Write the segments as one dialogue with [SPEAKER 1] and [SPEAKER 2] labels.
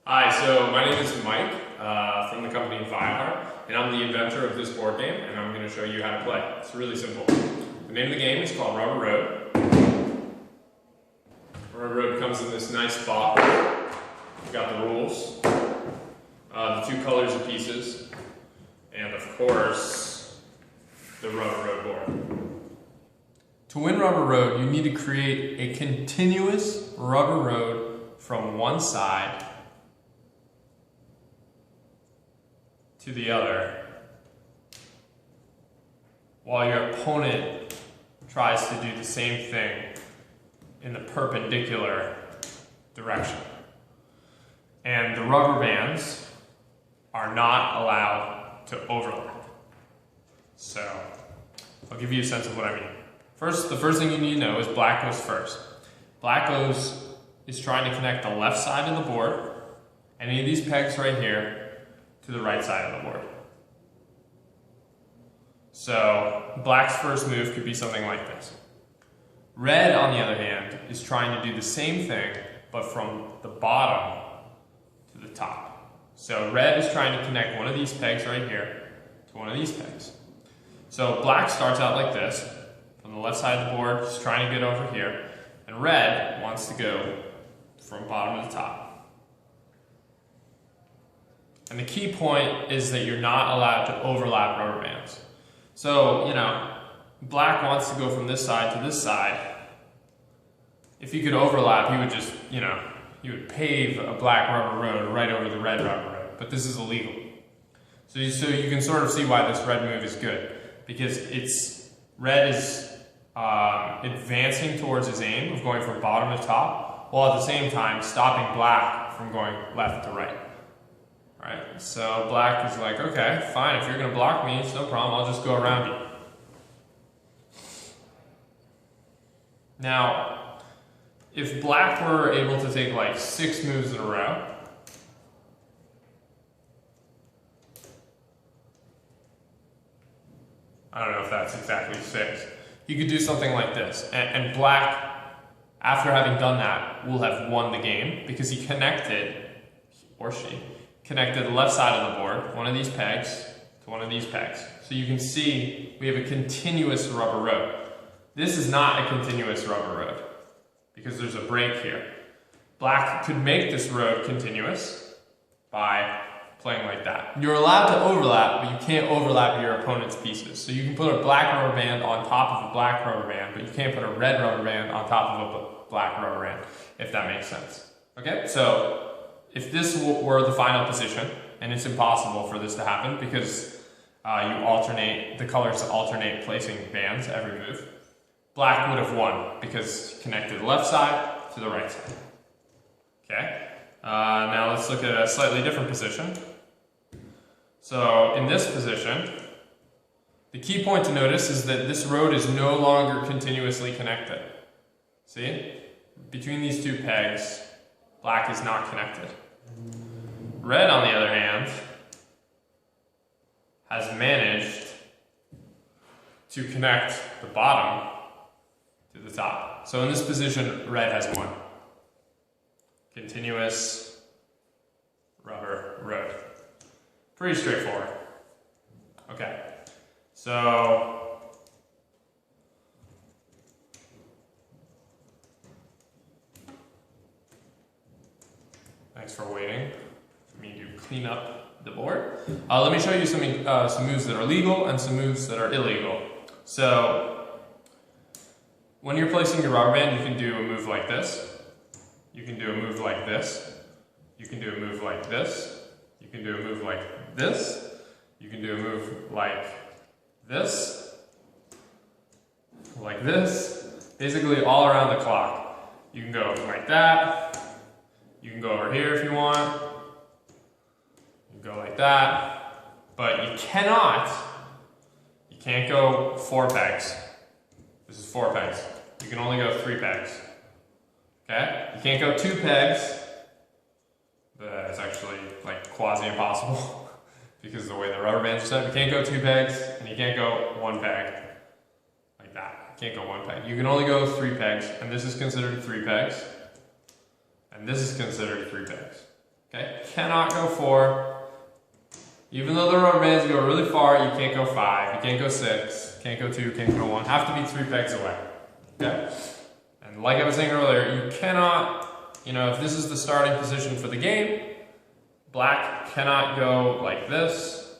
[SPEAKER 1] Hi, so my name is Mike from the company VIAHART, and I'm the inventor of this board game, and I'm going to show you how to play. It's really simple. The name of the game is called Rubber Road. Rubber Road comes in this nice box. We've got the rules, the two colors of pieces, and of course, the Rubber Road board. To win Rubber Road, you need to create a continuous rubber road from one side to the other, while your opponent tries to do the same thing in the perpendicular direction. And the rubber bands are not allowed to overlap. So, I'll give you a sense of what I mean. The first thing you need to know is black goes first. Black is trying to connect the left side of the board, any of these pegs right here, to the right side of the board. So black's first move could be something like this. Red, on the other hand, is trying to do the same thing, but from the bottom to the top. So red is trying to connect one of these pegs right here to one of these pegs. So black starts out like this, from the left side of the board, just trying to get over here, and red wants to go from bottom to the top. And the key point is that you're not allowed to overlap rubber bands. So, black wants to go from this side to this side. If he could overlap, he would just, he would pave a black rubber road right over the red rubber road. But this is illegal. So you can sort of see why this red move is good. Because red is advancing towards his aim of going from bottom to top, while at the same time stopping black from going left to right. Right, so black is like, okay, fine, if you're going to block me, it's no problem, I'll just go around you. Now, if black were able to take like 6 moves in a row, I don't know if that's exactly 6, you could do something like this, and black, after having done that, will have won the game because he connected, or she, connected the left side of the board, one of these pegs, to one of these pegs. So you can see we have a continuous rubber road. This is not a continuous rubber road because there's a break here. Black could make this road continuous by playing like that. You're allowed to overlap, but you can't overlap your opponent's pieces. So you can put a black rubber band on top of a black rubber band, but you can't put a red rubber band on top of a black rubber band, if that makes sense. Okay, so if this were the final position, and it's impossible for this to happen because the colors alternate placing bands every move, black would have won because he connected the left side to the right side. Okay, now let's look at a slightly different position. So in this position, the key point to notice is that this road is no longer continuously connected. See? Between these two pegs, black is not connected. Red, on the other hand, has managed to connect the bottom to the top. So in this position, red has won. Continuous rubber road. Pretty straightforward. Okay, so thanks for waiting for me to clean up the board. Let me show you some moves that are legal and some moves that are illegal. So, when you're placing your rubber band, you can do a move like this. You can do a move like this. You can do a move like this. You can do a move like this. You can do a move like this. Like this. Basically all around the clock. You can go like that. You can go over here if you want. You can go like that. But you can't go 4 pegs. This is 4 pegs. You can only go 3 pegs. Okay? You can't go 2 pegs. It's actually like quasi-impossible because of the way the rubber bands are set. You can't go 2 pegs, and you can't go 1 peg like that. You can't go 1 peg. You can only go 3 pegs, and this is considered 3 pegs. And this is considered 3 pegs. Okay, cannot go 4. Even though the rubber bands go really far, you can't go 5, you can't go 6, can't go 2, can't go 1. Have to be 3 pegs away. Okay? And like I was saying earlier, you cannot, if this is the starting position for the game, black cannot go like this,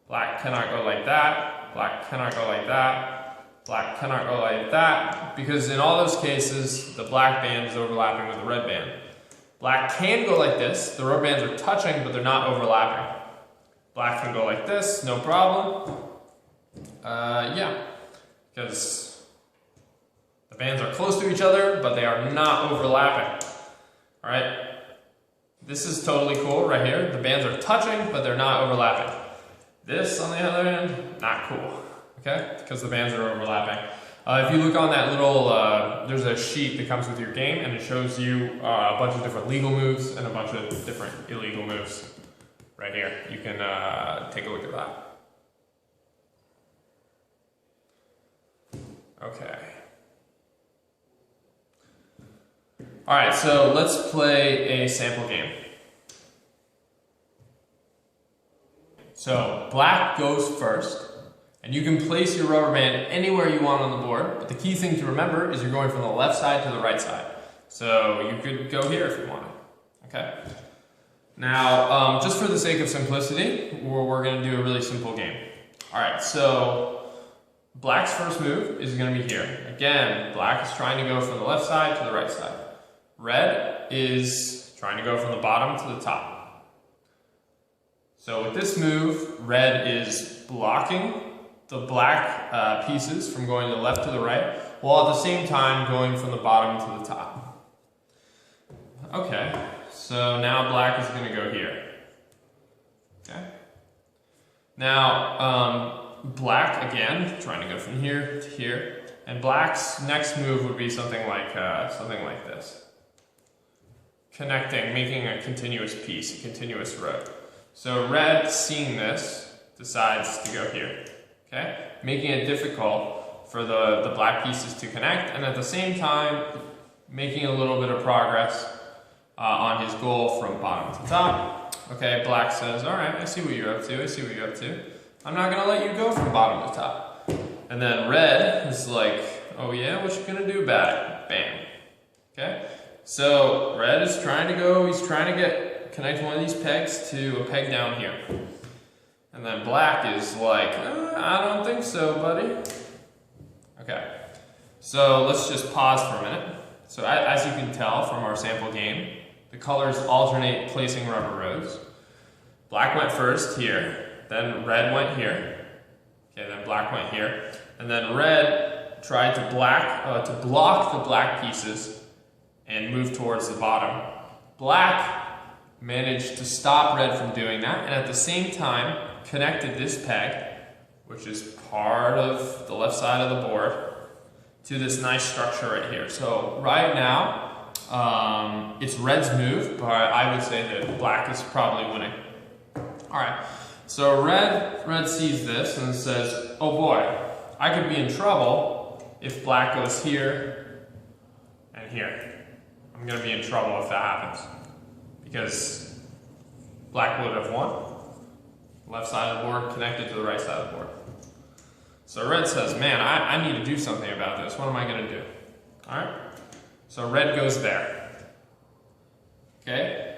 [SPEAKER 1] black cannot go like that, black cannot go like that, black cannot go like that, because in all those cases, the black band is overlapping with the red band. Black can go like this, the rubber bands are touching, but they're not overlapping. Black can go like this, no problem. Yeah, because the bands are close to each other, but they are not overlapping. All right, this is totally cool right here. The bands are touching, but they're not overlapping. This, on the other hand, not cool, okay? Because the bands are overlapping. If you look on that little, there's a sheet that comes with your game, and it shows you a bunch of different legal moves and a bunch of different illegal moves. Right here, you can take a look at that. Okay. All right, so let's play a sample game. So black goes first, and you can place your rubber band anywhere you want on the board, but the key thing to remember is you're going from the left side to the right side. So you could go here if you wanted, okay? Now, just for the sake of simplicity, we're going to do a really simple game. All right, so black's first move is going to be here. Again, black is trying to go from the left side to the right side. Red is trying to go from the bottom to the top. So with this move, red is blocking the black pieces from going to the left to the right, while at the same time going from the bottom to the top. Okay. So now black is going to go here. Okay. Now black again trying to go from here to here, and black's next move would be something like this, connecting, making a continuous piece, a continuous row. So red, seeing this, decides to go here. Okay, making it difficult for the black pieces to connect, and at the same time making a little bit of progress on his goal from bottom to top. Okay, black says, all right, I see what you're up to, I see what you're up to. I'm not gonna let you go from bottom to top. And then red is like, oh yeah, what you gonna do about it? Bam. Okay, so red is trying to go, he's trying to connect one of these pegs to a peg down here. And then black is like, I don't think so, buddy. Okay, so let's just pause for a minute. So as you can tell from our sample game, the colors alternate placing rubber rows. Black went first here, then red went here. Okay, then black went here, and then red tried to block the black pieces and move towards the bottom. Black managed to stop red from doing that, and at the same time connected this peg, which is part of the left side of the board, to this nice structure right here. So right now, it's red's move, but I would say that black is probably winning. All right, so red sees this and says, oh boy, I could be in trouble if black goes here and here. I'm gonna be in trouble if that happens, because black would have won. Left side of the board connected to the right side of the board. So red says, man, I need to do something about this. What am I gonna do? All right, so red goes there. Okay,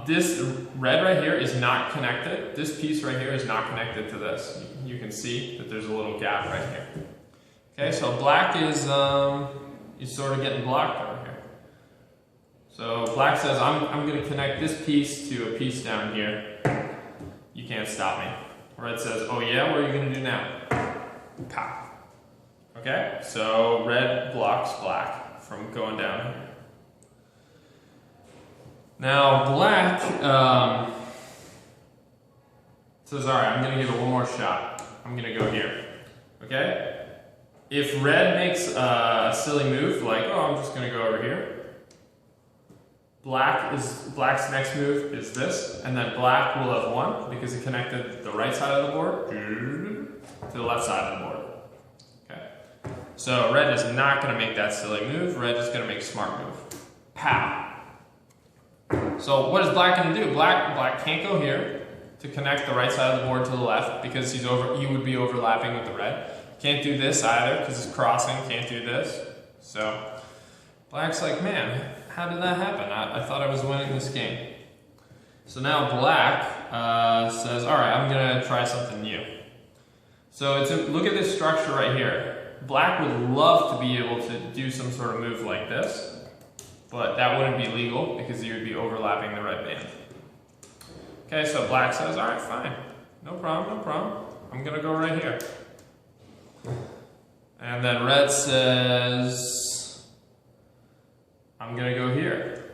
[SPEAKER 1] this red right here is not connected. This piece right here is not connected to this. You can see that there's a little gap right here. Okay, so black is sort of getting blocked over here. So black says, I'm going to connect this piece to a piece down here. You can't stop me. Red says, oh yeah, what are you going to do now? Pow. Okay, so red blocks black from going down here. Now black says, all right, I'm going to give it one more shot. I'm going to go here. Okay? If red makes a silly move, like, oh, I'm just going to go over here, black's next move is this, and then black will have won because it connected the right side of the board to the left side of the board. Okay? So red is not going to make that silly move. Red is going to make a smart move. Pow. So what is black going to do? Black can't go here to connect the right side of the board to the left because he would be overlapping with the red. Can't do this either because it's crossing. Can't do this. So black's like, man, how did that happen? I thought I was winning this game. So now black says, all right, I'm going to try something new. So look at this structure right here. Black would love to be able to do some sort of move like this, but that wouldn't be legal because you would be overlapping the red band. Okay, so black says, all right, fine. No problem, no problem. I'm going to go right here. And then red says, I'm going to go here.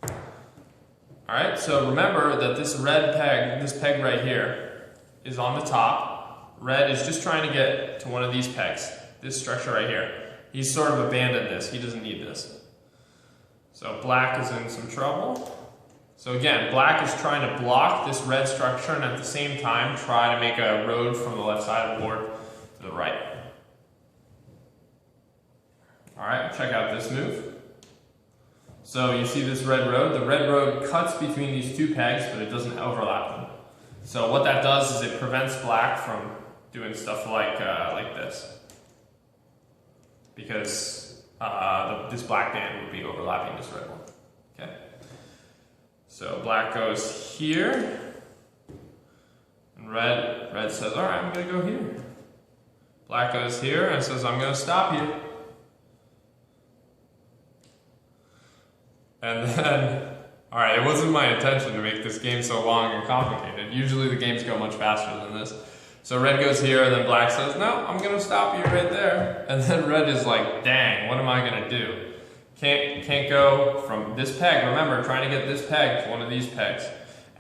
[SPEAKER 1] All right, so remember that this peg right here is on the top. Red is just trying to get to one of these pegs, this structure right here. He's sort of abandoned this. He doesn't need this. So black is in some trouble. So again, black is trying to block this red structure and at the same time try to make a road from the left side of the board to the right. All right, check out this move. So you see this red road? The red road cuts between these two pegs, but it doesn't overlap them. So what that does is it prevents black from doing stuff like this, because this black band would be overlapping this red one. Okay. So black goes here, and red says, all right, I'm going to go here. Black goes here and says, I'm going to stop here. And then, all right, it wasn't my intention to make this game so long and complicated. Usually the games go much faster than this. So red goes here, and then black says, no, I'm going to stop you right there. And then red is like, dang, what am I going to do? Can't go from this peg. Remember, trying to get this peg to one of these pegs.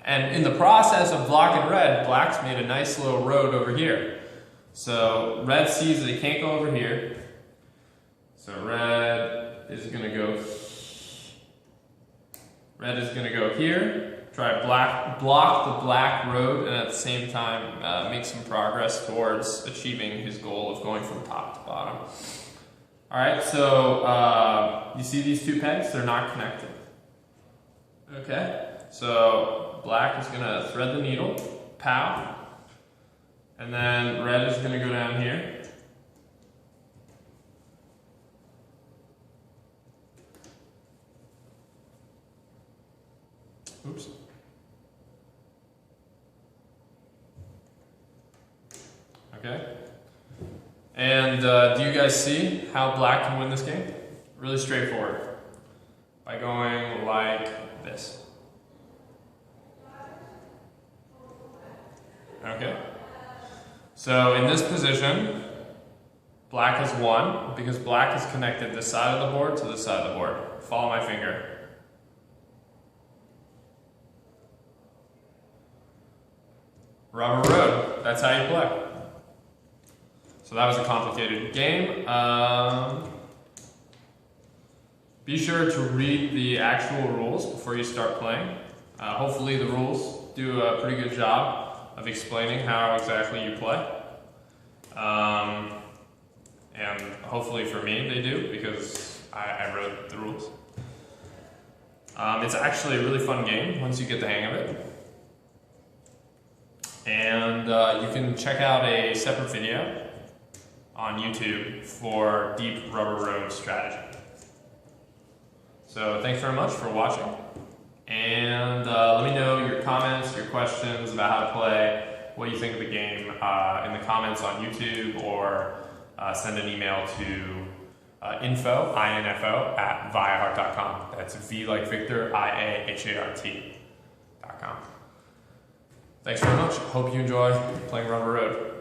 [SPEAKER 1] And in the process of blocking red, black's made a nice little road over here. So red sees that he can't go over here. So red is going to go here. Try to block the black road and at the same time make some progress towards achieving his goal of going from top to bottom. Alright, so you see these two pegs? They're not connected. Okay, so black is going to thread the needle, pow, and then red is going to go down here. Oops. Okay. And do you guys see how black can win this game? Really straightforward. By going like this. Okay. So in this position, black has won because black has connected this side of the board to this side of the board. Follow my finger. Rubber road. That's how you play. So that was a complicated game. Be sure to read the actual rules before you start playing. Hopefully the rules do a pretty good job of explaining how exactly you play. And hopefully for me they do, because I wrote the rules. It's actually a really fun game once you get the hang of it. And you can check out a separate video on YouTube for deep rubber road strategy. So thanks very much for watching. And let me know your comments, your questions about how to play, what you think of the game in the comments on YouTube, or send an email to info at VIAHART.com. That's V like Victor, IAHART.com. Thanks very much. Hope you enjoy playing Rubber Road.